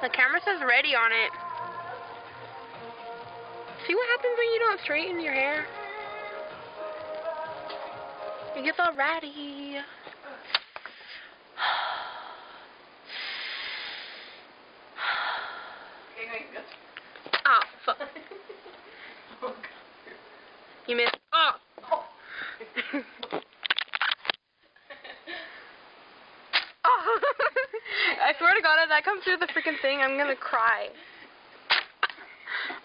The camera says ready on it. See what happens when you don't straighten your hair? It gets all ratty. Oh, fuck. You missed. Oh! Oh. I swear to God, if that comes through the freaking thing, I'm gonna cry.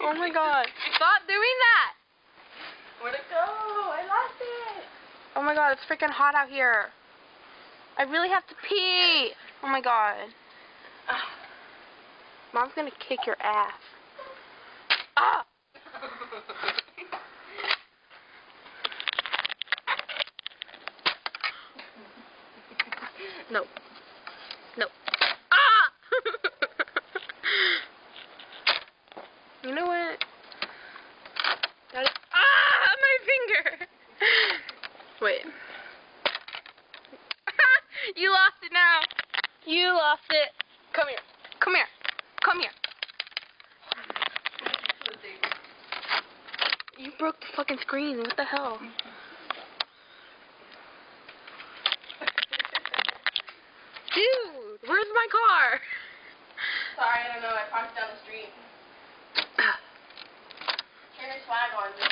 Oh my God. Stop doing that! Where'd it go? I lost it. Oh my God, it's freaking hot out here. I really have to pee. Oh my God. Mom's gonna kick your ass. Ah! No. No. Ah! You know what? That is, my finger! Wait. You lost it now. You lost it. Come here. Come here. Come here. You broke the fucking screen. What the hell? Dude, where's my car? Sorry, I don't know. I parked down the street. Here's your swag on me.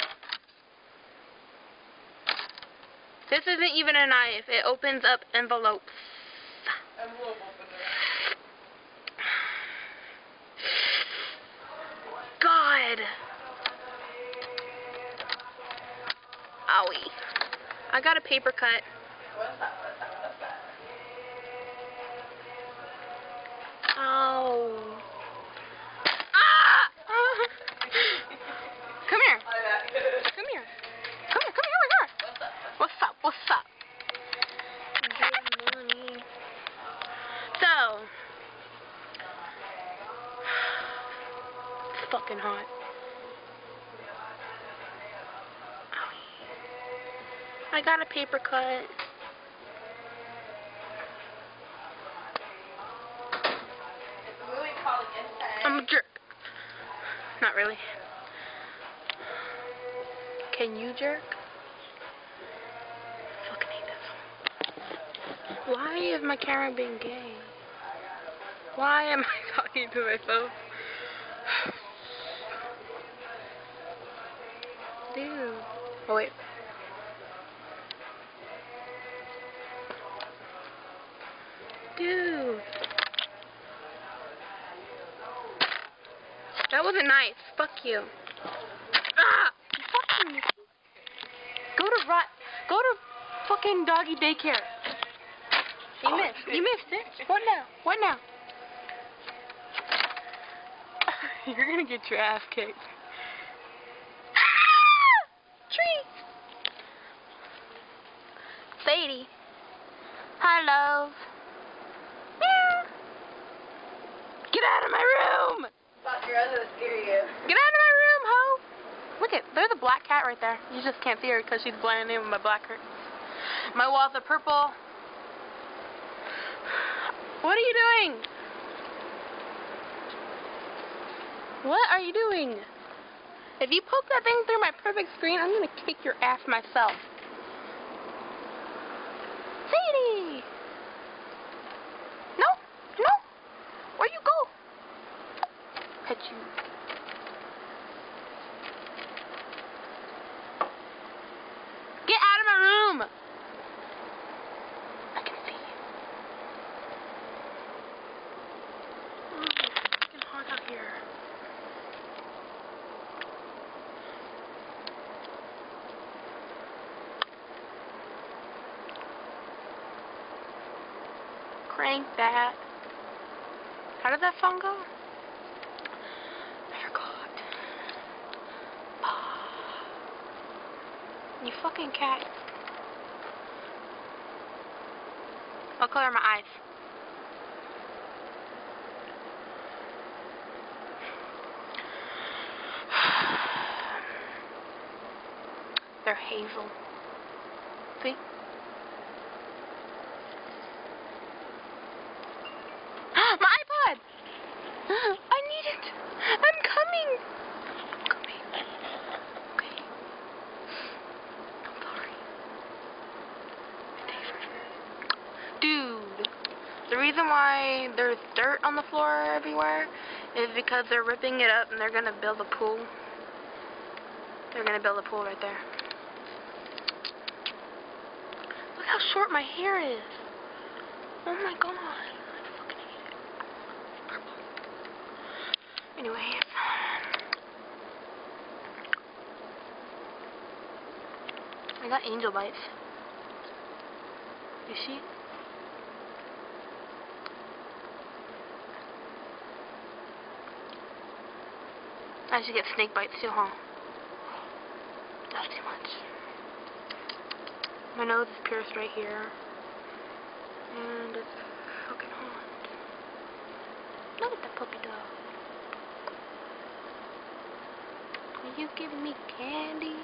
This isn't even a knife. It opens up envelopes. Envelope opener. God. Owie. I got a paper cut. What's that? What's that? What's that? Ow. Ah! Come here. Come here. Come here. Come here. Come here. What's up? What's up? Good morning. So, it's fucking hot. Owie. I got a paper cut. I'm a jerk. Not really. Can you jerk? I fucking hate this. Why is my camera being gay? Why am I talking to myself? Dude. Oh wait. Dude. That wasn't nice. Fuck you. Ah! Fucking. Go to fucking doggy daycare. You missed. You missed it. What now? What now? You're gonna get your ass kicked. Ah! Tree. Sadie. Hi, love. Meow. Get out of my room. Your other was scary. Get out of my room, ho! Look at, there's a black cat right there. You just can't see her because she's blending in with my black curtains. My walls are purple. What are you doing? What are you doing? If you poke that thing through my perfect screen, I'm gonna kick your ass myself. Sadie! No! No! Where you go? Pet you. Get out of my room! I can see you. Oh, it's fucking hot out here. Crank that. How did that song go? You fucking cat. What color are my eyes? They're hazel. See? My iPod! why there's dirt on the floor everywhere is because they're ripping it up and they're gonna build a pool. They're gonna build a pool right there. Look how short my hair is. Oh my god. I fucking hate it. Purple. Anyways. I got angel bites. You see? I should get snake bites too, huh? That's too much. My nose is pierced right here. And it's fucking hot. Look at the puppy dog. Are you giving me candy?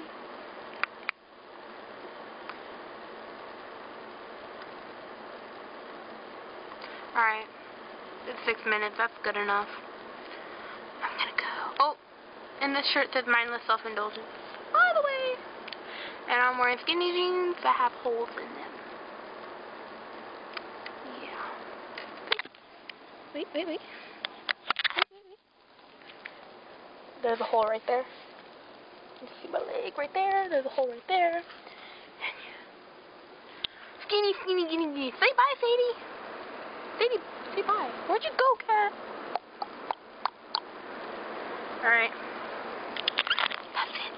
Alright. It's 6 minutes. That's good enough. I'm gonna go. Oh! And this shirt says mindless self-indulgence. By the way. And I'm wearing skinny jeans that have holes in them. Yeah. Wait. There's a hole right there. You see my leg right there. There's a hole right there. And yeah. Skinny. Say bye, Sadie. Sadie, say bye. Where'd you go, cat? Alright. That's it.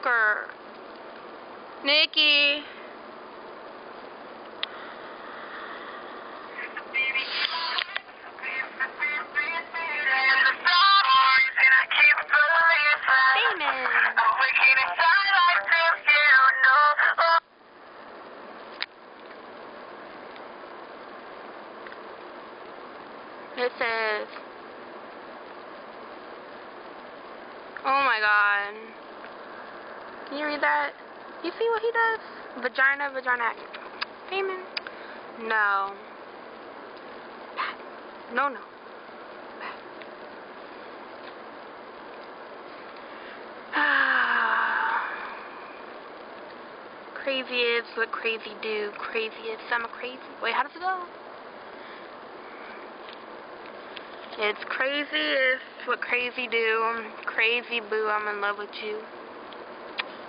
Grr. Nikki. It says, oh my god. Can you read that? You see what he does? Vagina action. Payment? No. Bad. No. Bad. Crazy is what crazy do. Crazy is I'm a crazy. Wait, how does it go? It's crazy is what crazy do. Crazy boo, I'm in love with you.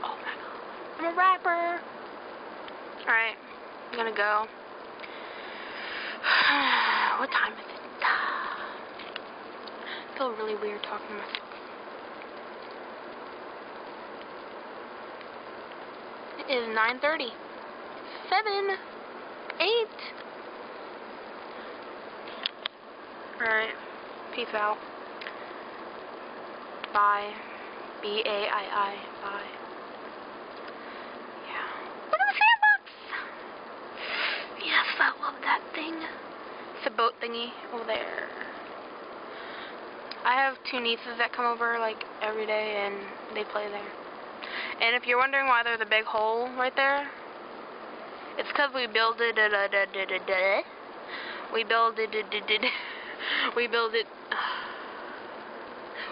Oh my god. I'm a rapper. Alright, I'm gonna go. What time is it? I feel really weird talking to myself. It is 9:30. 7. 8. Alright. Peace out. Bye. B-A-I-I. Bye. Yeah. Look at the sandbox! Yes, I love that thing. It's a boat thingy over there. I have 2 nieces that come over like every day and they play there. And if you're wondering why there's a big hole right there, it's because we built it.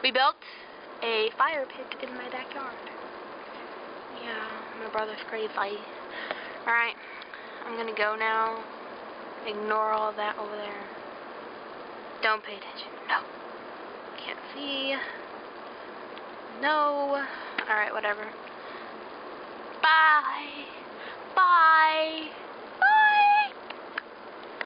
We built a fire pit in my backyard. Yeah, my brother's crazy. Alright, I'm gonna go now. Ignore all that over there. Don't pay attention. No. Can't see. No. Alright, whatever. Bye.